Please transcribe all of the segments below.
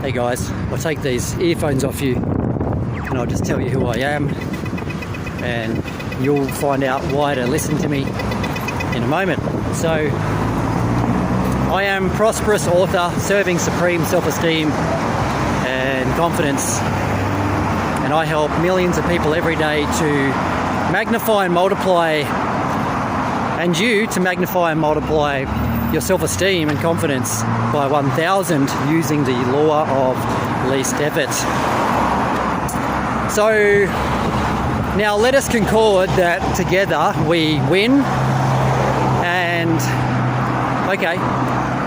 Hey guys, I'll take these earphones off you and I'll just tell you who I am, and you'll find out why to listen to me in a moment. So, I am Prosperous author, serving supreme self-esteem and confidence, and I help millions of people every day to magnify and multiply, and you to magnify and multiply your self-esteem and confidence by 1,000 using the law of least effort. So now let us concord that together we win, and okay,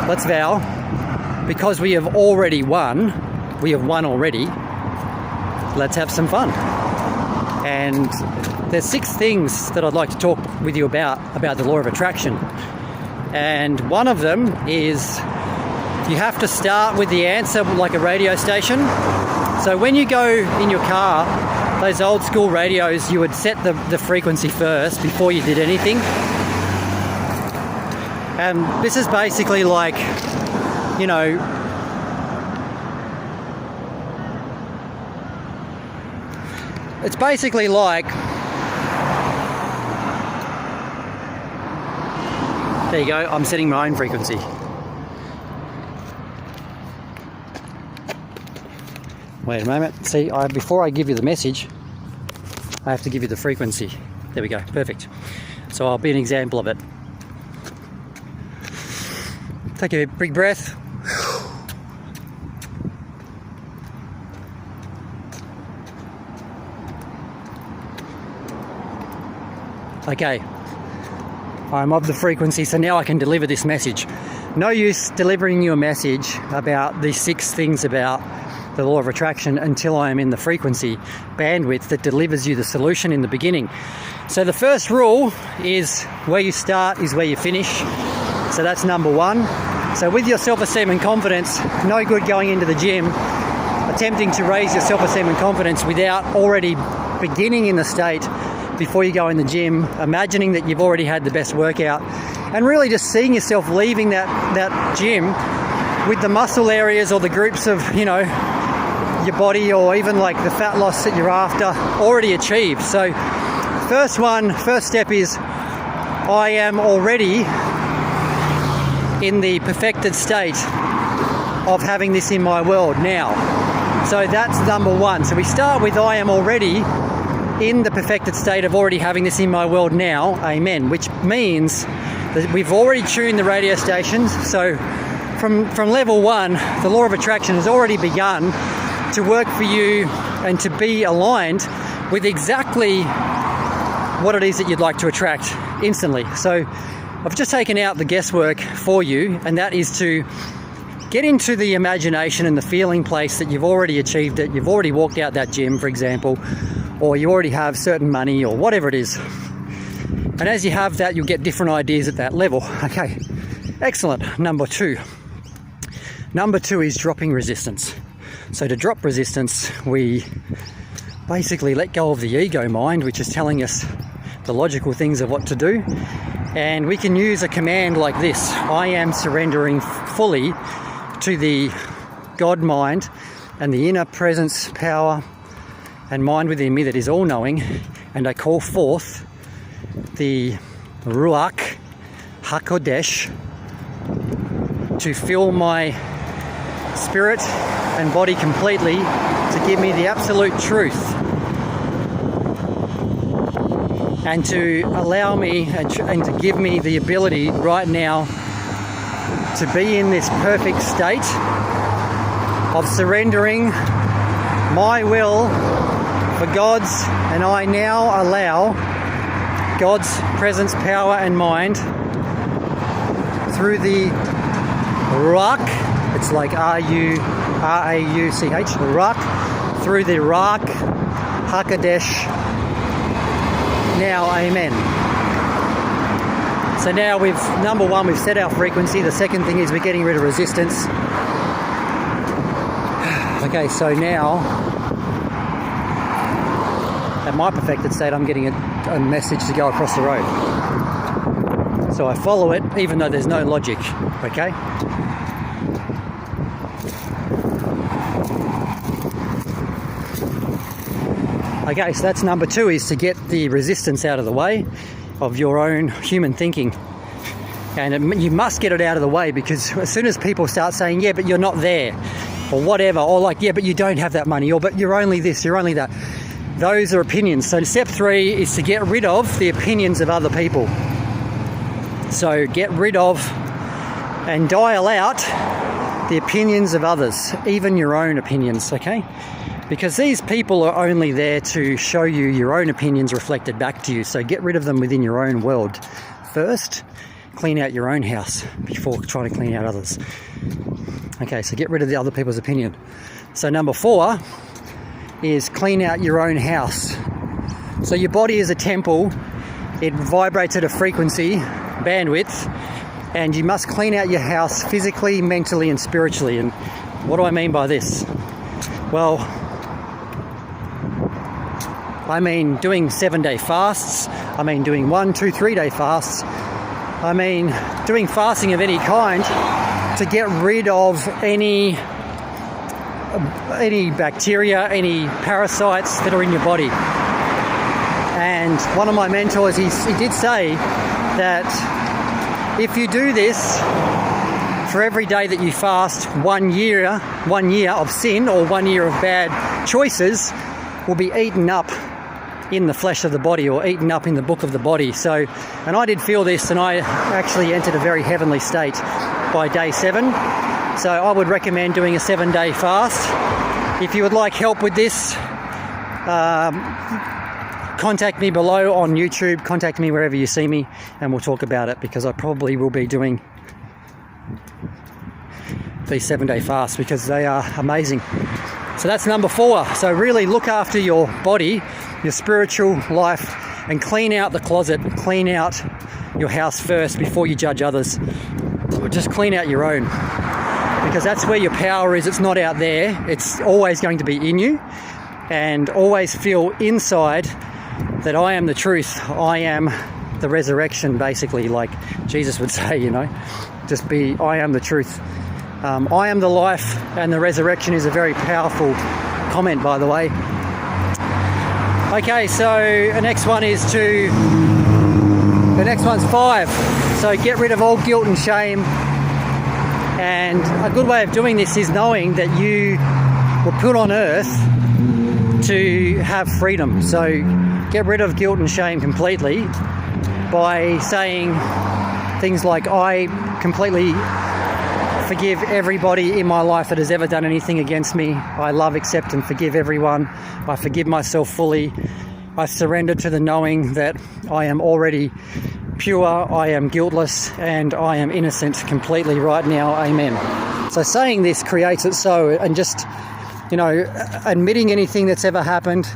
let's vow, because we have already won, already, let's have some fun. And there's 6 things that I'd like to talk with you about the law of attraction. And one of them is you have to start with the answer like a radio station. So when you go in your car, those old school radios, you would set the frequency first before you did anything. And this is basically like, you know, it's basically like, there you go, I'm setting my own frequency. Wait a moment, see, before I give you the message, I have to give you the frequency. There we go, perfect. So I'll be an example of it. Take a big breath. Okay, I'm of the frequency, so now I can deliver this message. No use delivering you a message about these 6 things about the law of attraction until I am in the frequency bandwidth that delivers you the solution in the beginning. So the first rule is where you start is where you finish. So that's number 1. So with your self-esteem and confidence, no good going into the gym attempting to raise your self-esteem and confidence without already beginning in the state before you go in the gym, imagining that you've already had the best workout, and really just seeing yourself leaving that gym with the muscle areas or the groups of, you know, your body, or even like the fat loss that you're after, already achieved. So first step is I am already in the perfected state of having this in my world now. So that's number 1. So we start with I am already in the perfected state of already having this in my world now, amen, which means that we've already tuned the radio stations. So from level 1, the law of attraction has already begun to work for you and to be aligned with exactly what it is that you'd like to attract instantly. So I've just taken out the guesswork for you, and that is to get into the imagination and the feeling place that you've already achieved it. You've already walked out that gym, for example, or you already have certain money or whatever it is. And as you have that, you'll get different ideas at that level. Okay, excellent. Number 2. Number 2 is dropping resistance. So to drop resistance, we basically let go of the ego mind, which is telling us the logical things of what to do. And we can use a command like this: I am surrendering fully to the God mind and the inner presence, power and mind within me that is all-knowing, and I call forth the Ruach HaKodesh to fill my spirit and body completely, to give me the absolute truth, and to allow me and to give me the ability right now to be in this perfect state of surrendering my will for God's, and I now allow God's presence, power and mind through the Ruach. It's like R-U-R-A-U-C-H, Ruach, through the Ruach HaKodesh. Now, amen. So now number 1, we've set our frequency. The second thing is we're getting rid of resistance. Okay, so now, at my perfected state, I'm getting a message to go across the road. So I follow it, even though there's no logic, okay? Okay, so that's number 2, is to get the resistance out of the way of your own human thinking. And you must get it out of the way, because as soon as people start saying, yeah, but you're not there, or whatever, or like, yeah, but you don't have that money, or but you're only this, you're only that. Those are opinions. So step 3 is to get rid of the opinions of other people. So get rid of and dial out the opinions of others, even your own opinions, okay? Because these people are only there to show you your own opinions reflected back to you. So get rid of them within your own world. First, clean out your own house before trying to clean out others. Okay, so get rid of the other people's opinion. So number 4 is clean out your own house. So your body is a temple. It vibrates at a frequency, bandwidth, and you must clean out your house physically, mentally, and spiritually. And what do I mean by this? Well, I mean doing 7-day fasts. I mean doing 1, 2, 3-day fasts. I mean doing fasting of any kind to get rid of any bacteria, any parasites that are in your body. And one of my mentors, he did say that if you do this for every day that you fast, 1 year of sin or 1 year of bad choices will be eaten up in the flesh of the body, or eaten up in the book of the body. So, and I did feel this, and I actually entered a very heavenly state by day 7. So I would recommend doing a 7-day fast. If you would like help with this, contact me below on YouTube, contact me wherever you see me, and we'll talk about it, because I probably will be doing these 7-day fasts because they are amazing. So that's number 4. So really look after your body, your spiritual life, and clean out the closet, clean out your house first before you judge others. Just clean out your own, because that's where your power is. It's not out there. It's always going to be in you, and always feel inside that I am the truth. I am the resurrection, basically, like Jesus would say, you know, just be, I am the truth. I am the life, and the resurrection is a very powerful comment, by the way. Okay, so the next one's 5. So get rid of all guilt and shame. And a good way of doing this is knowing that you were put on earth to have freedom. So get rid of guilt and shame completely by saying things like, I completely forgive everybody in my life that has ever done anything against me. I love, accept, and forgive everyone. I forgive myself fully. I surrender to the knowing that I am already pure, I am guiltless, and I am innocent completely right now. Amen. So saying this creates it so, and just, you know, admitting anything that's ever happened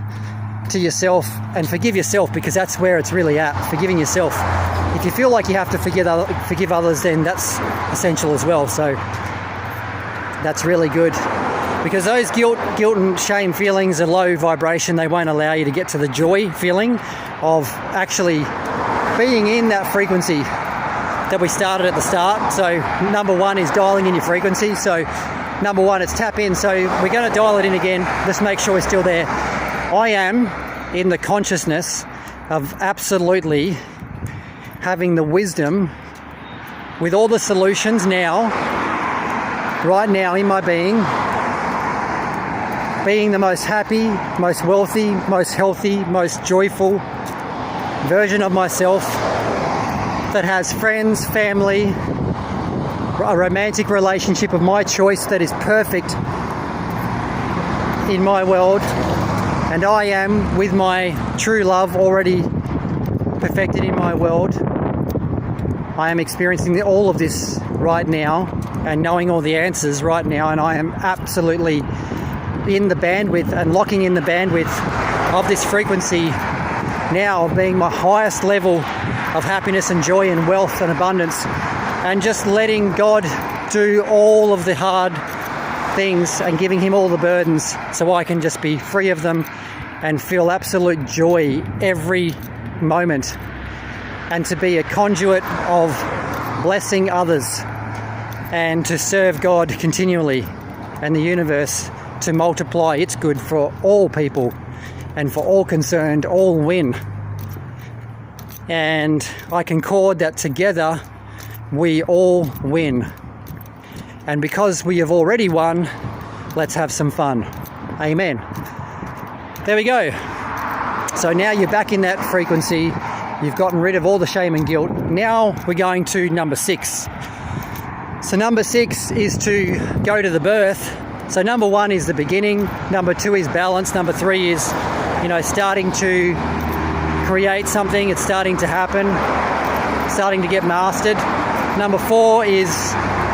to yourself, and forgive yourself, because that's where it's really at, forgiving yourself. If you feel like you have to forgive others, then that's essential as well. So that's really good, because those guilt and shame feelings are low vibration. They won't allow you to get to the joy feeling of actually being in that frequency that we started at the start. So number 1 is dialing in your frequency. So number 1 is tap in. So we're going to dial it in again. Just make sure we're still there. I am in the consciousness of absolutely having the wisdom with all the solutions now, right now in my being the most happy, most wealthy, most healthy, most joyful version of myself that has friends, family, a romantic relationship of my choice that is perfect in my world. And I am, with my true love already perfected in my world, I am experiencing all of this right now and knowing all the answers right now, and I am absolutely in the bandwidth and locking in the bandwidth of this frequency now, being my highest level of happiness and joy and wealth and abundance, and just letting God do all of the hard things and giving him all the burdens so I can just be free of them and feel absolute joy every moment, and to be a conduit of blessing others and to serve God continually and the universe to multiply its good for all people and for all concerned, all win. And I concord that together we all win. And because we have already won, let's have some fun. Amen. There we go. So now you're back in that frequency. You've gotten rid of all the shame and guilt. Now we're going to number 6. So number 6 is to go to the birth. So number 1 is the beginning. Number 2 is balance. Number 3 is, starting to create something. It's starting to happen, starting to get mastered. Number 4 is,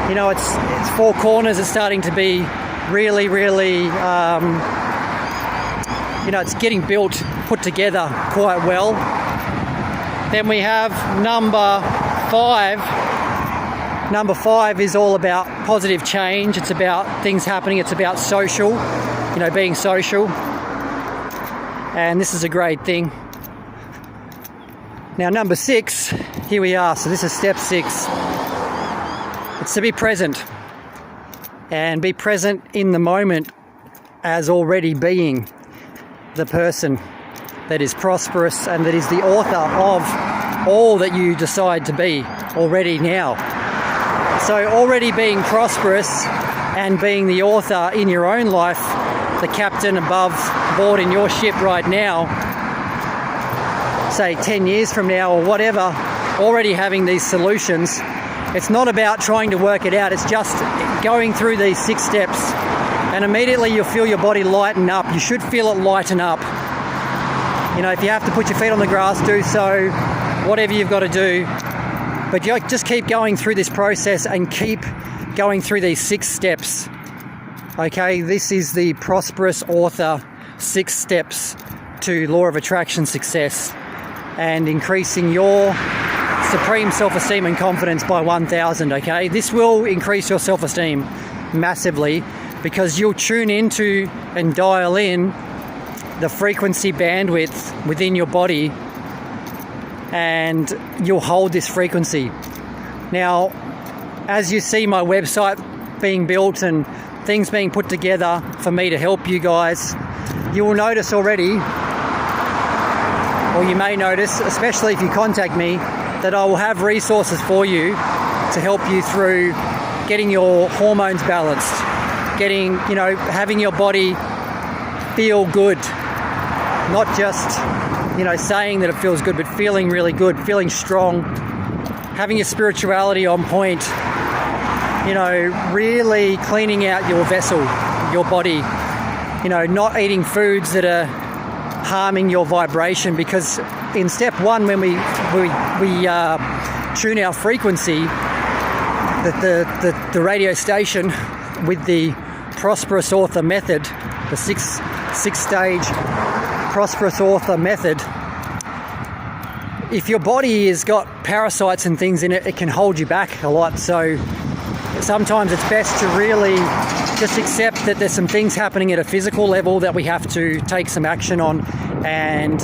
it's 4 corners. It's starting to be really, really, it's getting built, put together quite well. Then we have number 5. Number 5 is all about positive change. It's about things happening. It's about social, being social. And this is a great thing. Now number 6, here we are. So this is step 6. It's to be present. And be present in the moment as already being the person that is prosperous and that is the author of all that you decide to be already now. So already being prosperous and being the author in your own life, the captain above board in your ship right now, say 10 years from now or whatever, already having these solutions. It's not about trying to work it out. It's just going through these 6 steps, and immediately you'll feel your body lighten up. You should feel it lighten up. If you have to put your feet on the grass, do so, whatever you've got to do. But you just keep going through this process and keep going through these 6 steps. Okay, this is the Prosperous Author 6 steps to Law of Attraction success and increasing your supreme self-esteem and confidence by 1,000, okay? This will increase your self-esteem massively because you'll tune into and dial in the frequency bandwidth within your body, and you'll hold this frequency. Now, as you see my website being built and things being put together for me to help you guys, you will notice already, or you may notice, especially if you contact me, that I will have resources for you to help you through getting your hormones balanced, having your body feel good, not just, saying that it feels good, but feeling really good, feeling strong, having your spirituality on point, really cleaning out your vessel, your body, not eating foods that are harming your vibration, because in step 1, when we tune our frequency, the radio station with the Prosperous Author method, the six-stage Prosperous Author method, if your body has got parasites and things in it, it can hold you back a lot. So sometimes it's best to really just accept that there's some things happening at a physical level that we have to take some action on and,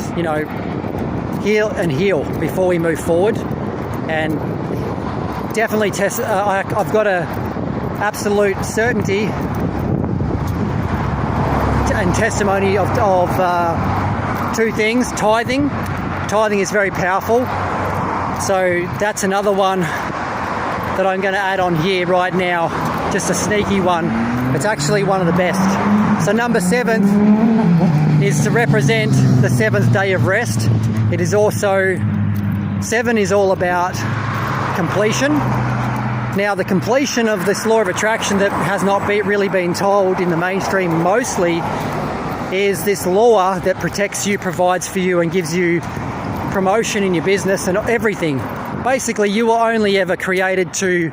heal before we move forward. And definitely I've got a absolute certainty and testimony of 2 things. Tithing is very powerful, so that's another one that I'm going to add on here right now, just a sneaky one. It's actually one of the best. So number 7 is to represent the 7th day of rest. It is also, 7 is all about completion. Now, the completion of this law of attraction that has not really been told in the mainstream mostly is this law that protects you, provides for you, and gives you promotion in your business and everything. Basically, you were only ever created to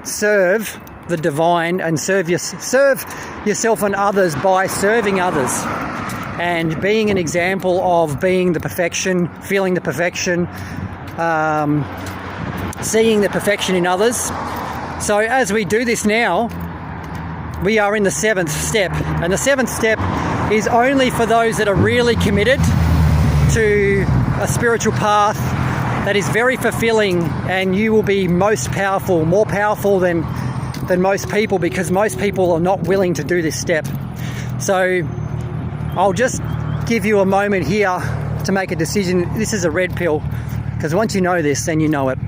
serve the divine and serve yourself and others by serving others and being an example of being the perfection, feeling the perfection, seeing the perfection in others. So as we do this now, we are in the 7th step, and the 7th step is only for those that are really committed to a spiritual path that is very fulfilling, and you will be most powerful, more powerful than most people, because most people are not willing to do this step. So I'll just give you a moment here to make a decision. This is a red pill, because once you know this, then you know it.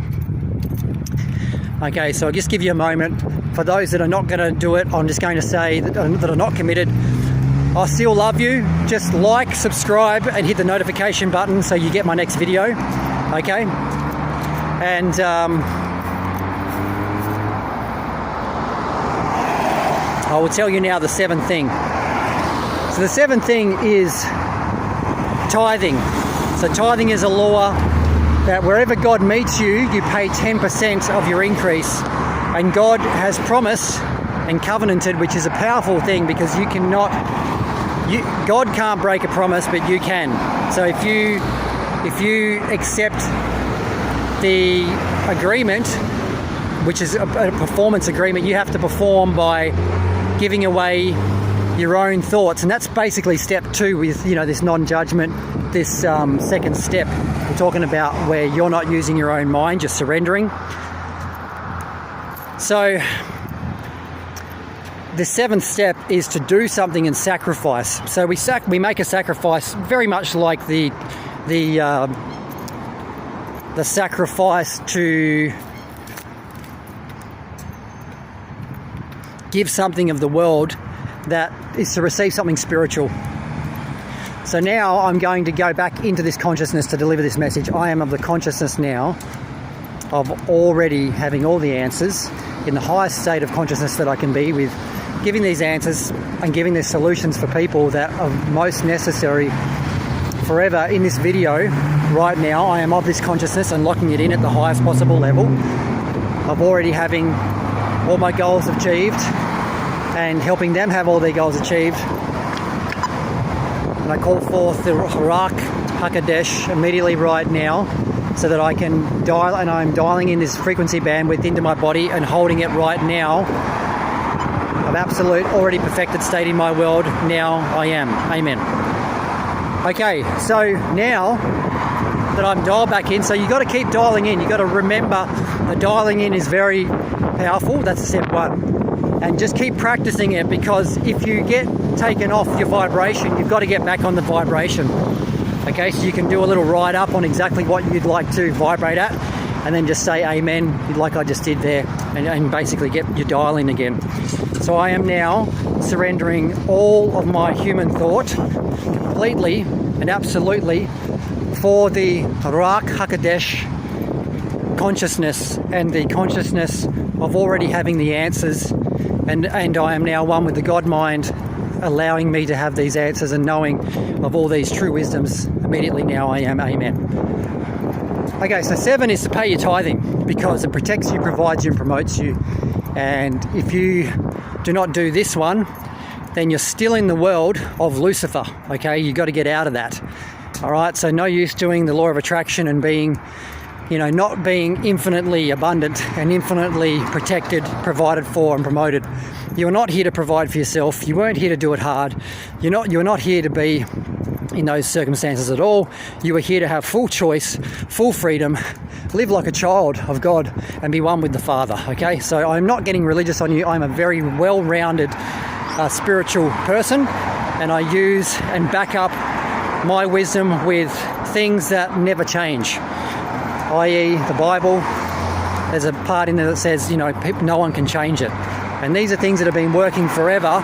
Okay, so I'll just give you a moment. For those that are not going to do it, I'm just going to say that are not committed, I still love you. Just like, subscribe, and hit the notification button so you get my next video. Okay? And I will tell you now the seventh thing. So the seventh thing is tithing. So tithing is a law that wherever God meets you, you pay 10% of your increase. And God has promised and covenanted, which is a powerful thing, because you cannot, God can't break a promise, but you can. So if you accept the agreement, which is a performance agreement, you have to perform by giving away your own thoughts. And that's basically step 2 with, this non-judgment, this second step. We're talking about where you're not using your own mind, just surrendering. So the seventh step is to do something and sacrifice. So we make a sacrifice very much like the sacrifice to give something of the world, that is to receive something spiritual. So now I'm going to go back into this consciousness to deliver this message. I am of the consciousness now of already having all the answers, in the highest state of consciousness that I can be, with giving these answers and giving these solutions for people that are most necessary forever. In this video right now, I am of this consciousness and locking it in at the highest possible level of already having all my goals achieved and helping them have all their goals achieved. And I call forth the Ruach HaKodesh immediately right now, so that I can dial, and I'm dialing in this frequency bandwidth into my body and holding it right now, of absolute, already perfected state in my world. Now I am. Amen. Okay, so now that I'm dialed back in, so you've got to keep dialing in. You've got to remember that dialing in is very powerful. That's step 1. And just keep practicing it, because if you get taken off your vibration, you've got to get back on the vibration. Okay, so you can do a little write up on exactly what you'd like to vibrate at, and then just say amen, like I just did there, and basically get your dial in again. So I am now surrendering all of my human thought completely and absolutely for the Ruach HaKodesh consciousness, and the consciousness of already having the answers, and I am now one with the God mind, allowing me to have these answers and knowing of all these true wisdoms. Immediately now I am. Amen. Okay, so 7 is to pay your tithing, because it protects you, provides you, and promotes you. And if you do not do this one, then you're still in the world of Lucifer. Okay, you've got to get out of that. All right, so no use doing the law of attraction and being, not being infinitely abundant and infinitely protected, provided for, and promoted. You're not here to provide for yourself. You weren't here to do it hard. You're not here to be in those circumstances at all. You are here to have full choice, full freedom, live like a child of God, and be one with the Father. Okay, so I'm not getting religious on you. I'm a very well-rounded spiritual person, and I use and back up my wisdom with things that never change, i.e. the Bible. There's a part in there that says, no one can change it. And these are things that have been working forever,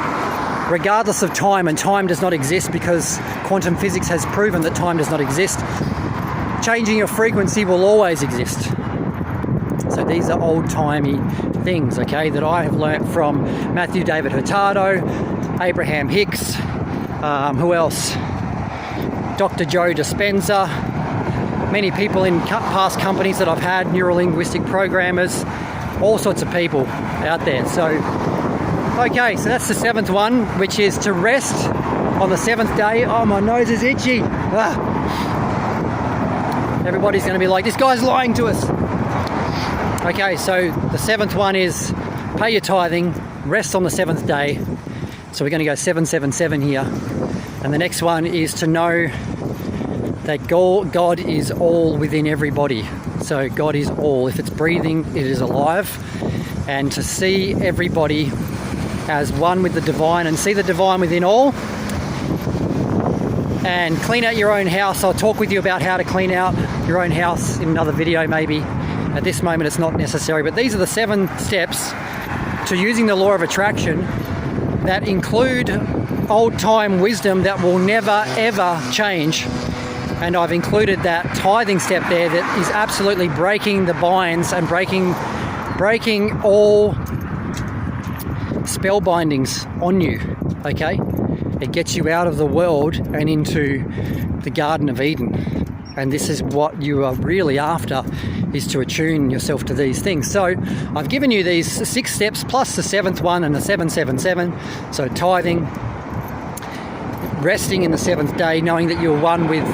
regardless of time, and time does not exist, because quantum physics has proven that time does not exist. Changing your frequency will always exist. So these are old-timey things, okay, that I have learnt from Matthew David Hurtado, Abraham Hicks, who else? Dr. Joe Dispenza, many people in past companies that I've had, neuro-linguistic programmers, all sorts of people out there. So, okay, so that's the 7th one, which is to rest on the 7th day. Oh, my nose is itchy. Everybody's going to be like, this guy's lying to us. Okay, so the 7th one is pay your tithing, rest on the 7th day. So we're going to go 777 here. And the next one is to know that God is all within everybody. So God is all. If it's breathing, it is alive. And to see everybody as one with the divine and see the divine within all. and clean out your own house. I'll talk with you about how to clean out your own house in another video maybe. At this moment it's not necessary, but these are the 7 steps to using the law of attraction that include old-time wisdom that will never ever change. And I've included that tithing step there that is absolutely breaking the binds and breaking all spell bindings on you, okay? It gets you out of the world and into the Garden of Eden. And this is what you are really after, is to attune yourself to these things. So I've given you these 6 steps plus the 7th one and the 777. So tithing, resting in the 7th day, knowing that you're one with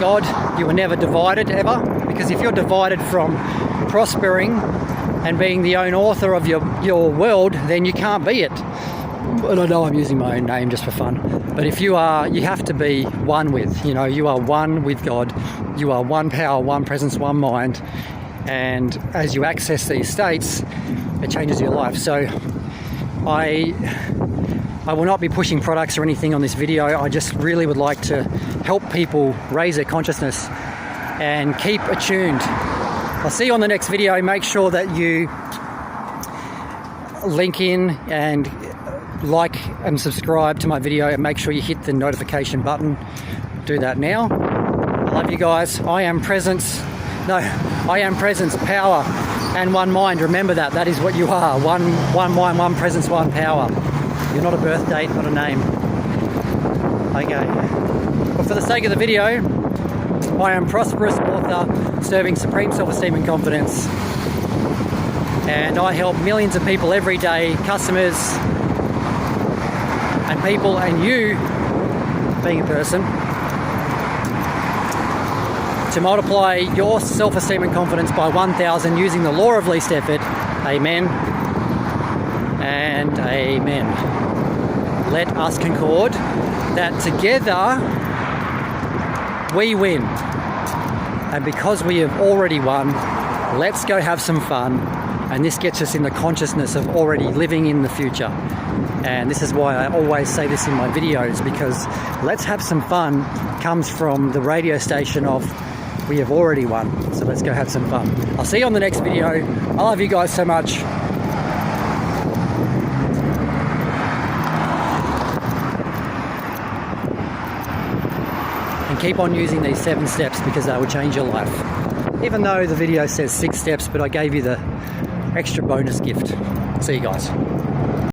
God. You were never divided ever, because if you're divided from prospering and being the own author of your world, then you can't be it. And I know I'm using my own name just for fun, but if you are, you have to be one with, you are one with God. You are one power, one presence, one mind. And as you access these states, it changes your life. So I will not be pushing products or anything on this video. I just really would like to help people raise their consciousness and keep attuned. I'll see you on the next video. Make sure that you link in and like and subscribe to my video, and make sure you hit the notification button. Do that now. I love you guys. I am presence, power, and one mind. Remember that. That is what you are. One mind, one presence, one power. You're not a birth date, not a name. Okay. But for the sake of the video, I am Prosperous, author, serving supreme self-esteem and confidence. And I help millions of people every day, customers and people, and you, being a person, to multiply your self-esteem and confidence by 1,000 using the law of least effort. Amen and amen. Let us concord that together we win. And because we have already won, let's go have some fun. And this gets us in the consciousness of already living in the future. And this is why I always say this in my videos, because let's have some fun comes from the radio station of we have already won. So let's go have some fun. I'll see you on the next video. I love you guys so much. And keep on using these 7 steps, because they will change your life. Even though the video says 6 steps, but I gave you the extra bonus gift. See you guys.